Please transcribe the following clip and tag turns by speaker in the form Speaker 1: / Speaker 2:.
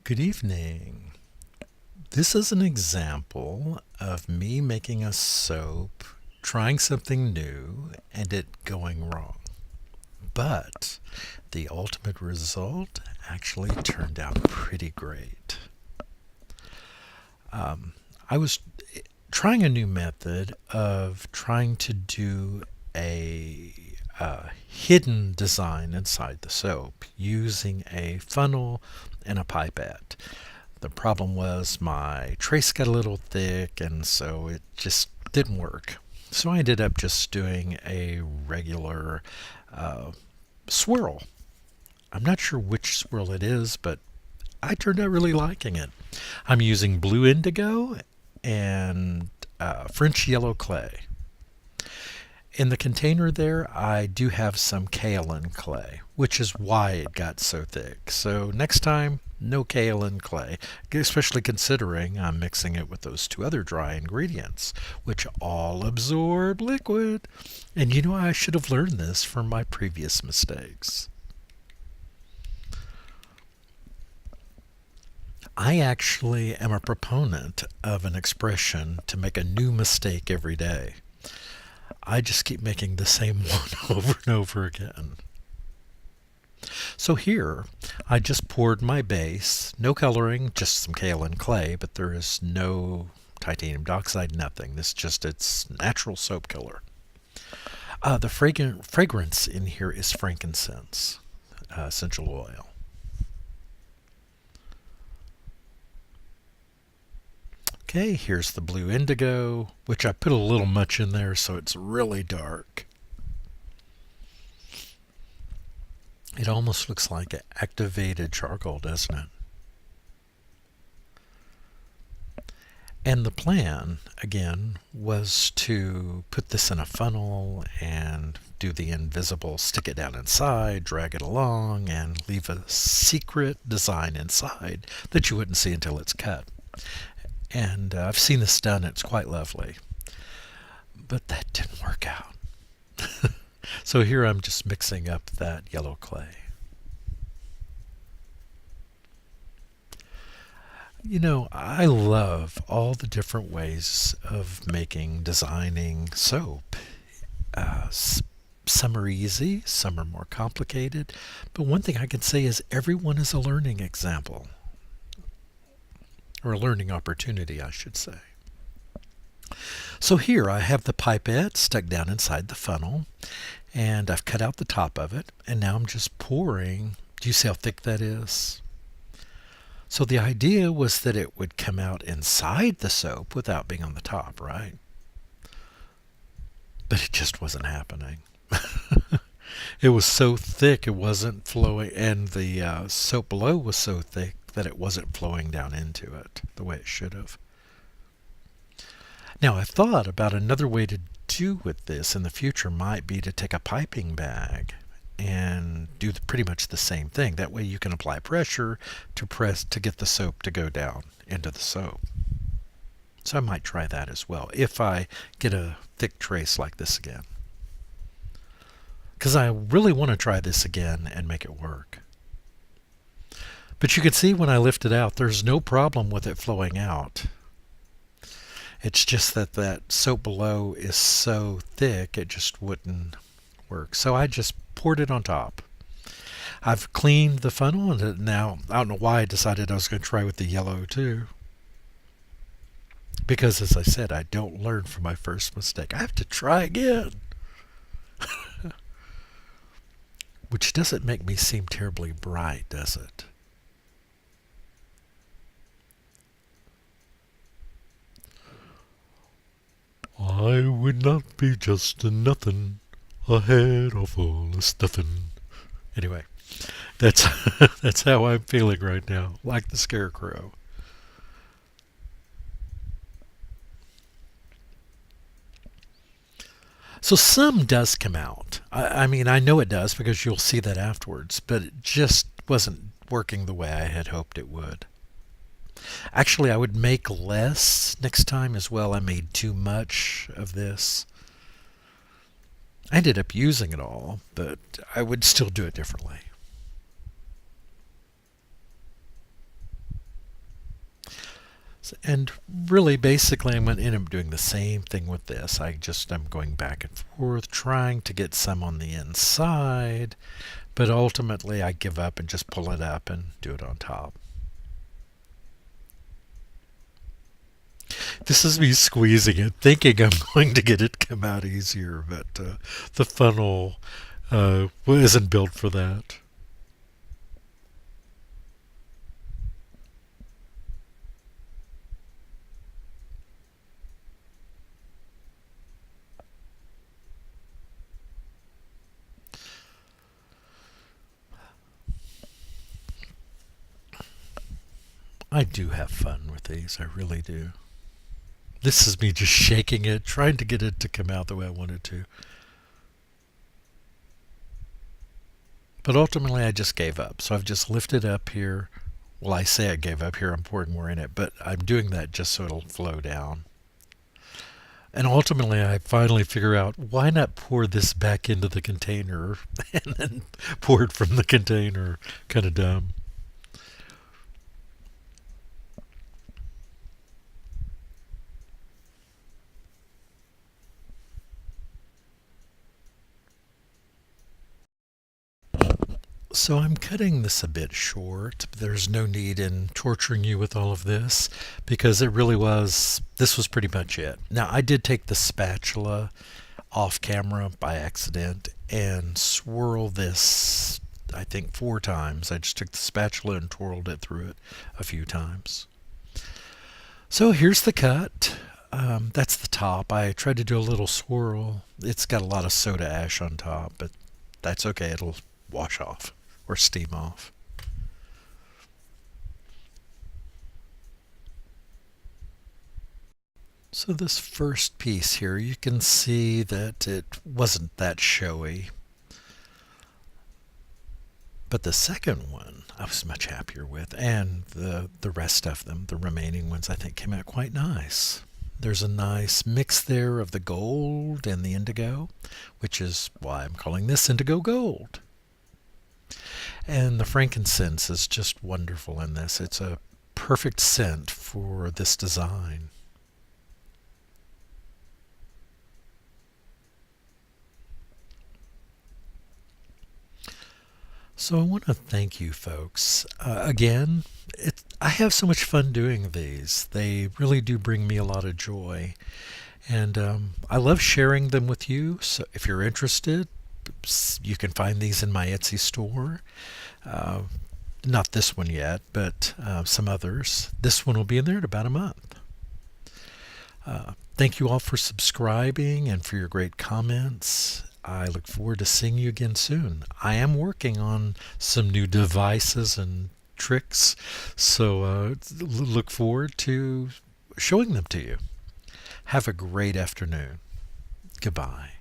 Speaker 1: Good evening. This is an example of me making a soap, trying something new, and it going wrong. But the ultimate result actually turned out pretty great. I was trying a new method of trying to do a hidden design inside the soap using a funnel and a pipette. The problem was my trace got a little thick, and so it just didn't work. So I ended up just doing a regular uh, swirl. I'm not sure which swirl it is, but I turned out really liking it. I'm using blue indigo and French yellow clay. In the container there, I do have some kaolin clay, which is why it got so thick. So next time, no kaolin clay, especially considering I'm mixing it with those two other dry ingredients, which all absorb liquid. And I should have learned this from my previous mistakes. I actually am a proponent of an expression to make a new mistake every day. I just keep making the same one over and over again. So here, I just poured my base, no coloring, just some kaolin clay, but there is no titanium dioxide, nothing. This is just its natural soap killer. The fragrance in here is frankincense essential oil. Okay, here's the blue indigo, which I put a little much in there so it's really dark. It almost looks like activated charcoal, doesn't it? And the plan, again, was to put this in a funnel and do the invisible, stick it down inside, drag it along, and leave a secret design inside that you wouldn't see until it's cut. And I've seen this done, it's quite lovely. But that didn't work out. So here I'm just mixing up that yellow clay. I love all the different ways of designing soap. Uh, some are easy, some are more complicated. But one thing I can say is everyone is a learning example, or a learning opportunity, I should say. So here I have the pipette stuck down inside the funnel, and I've cut out the top of it, and now I'm just pouring. Do you see how thick that is? So the idea was that it would come out inside the soap without being on the top, right? But it just wasn't happening. It was so thick it wasn't flowing, and the soap below was so thick that it wasn't flowing down into it the way it should have. Now, I thought about another way to do with this in the future might be to take a piping bag and do pretty much the same thing. That way you can apply pressure to get the soap to go down into the soap. So I might try that as well if I get a thick trace like this again. Because I really want to try this again and make it work. But you can see when I lift it out, there's no problem with it flowing out. It's just that soap below is so thick it just wouldn't work. So I just poured it on top. I've cleaned the funnel, and now I don't know why I decided I was going to try with the yellow too. Because as I said, I don't learn from my first mistake. I have to try again. Which doesn't make me seem terribly bright, does it? I would not be just a nothing ahead of all the stuffing. Anyway, that's that's how I'm feeling right now, like the scarecrow. So some does come out. I mean, I know it does because you'll see that afterwards, but it just wasn't working the way I had hoped it would. Actually, I would make less next time as well. I made too much of this. I ended up using it all, but I would still do it differently. And really, basically, I'm going to end up doing the same thing with this. I'm going back and forth, trying to get some on the inside, but ultimately I give up and just pull it up and do it on top. This is me squeezing it, thinking I'm going to get it to come out easier, but the funnel isn't built for that. I do have fun with these, I really do. This is me just shaking it, trying to get it to come out the way I want it to. But ultimately, I just gave up. So I've just lifted up here. Well, I say I gave up here, I'm pouring more in it, but I'm doing that just so it'll flow down. And ultimately, I finally figure out why not pour this back into the container and then pour it from the container. Kind of dumb. So I'm cutting this a bit short. There's no need in torturing you with all of this because this was pretty much it. Now, I did take the spatula off camera by accident and swirl this, I think, 4 times. I just took the spatula and twirled it through it a few times. So here's the cut. That's the top. I tried to do a little swirl. It's got a lot of soda ash on top, but that's okay. It'll wash off or steam off. So this first piece here, you can see that it wasn't that showy. But the second one, I was much happier with, and the rest of them, the remaining ones, I think came out quite nice. There's a nice mix there of the gold and the indigo, which is why I'm calling this indigo gold. And the frankincense is just wonderful in this. It's a perfect scent for this design. So I want to thank you folks. Again, I have so much fun doing these. They really do bring me a lot of joy. And I love sharing them with you. So if you're interested, you can find these in my Etsy store. Uh, Not this one yet, but some others. This one will be in there in about a month. Thank you all for subscribing and for your great comments. I look forward to seeing you again soon. I am working on some new devices and tricks, so look forward to showing them to you. Have a great afternoon. Goodbye.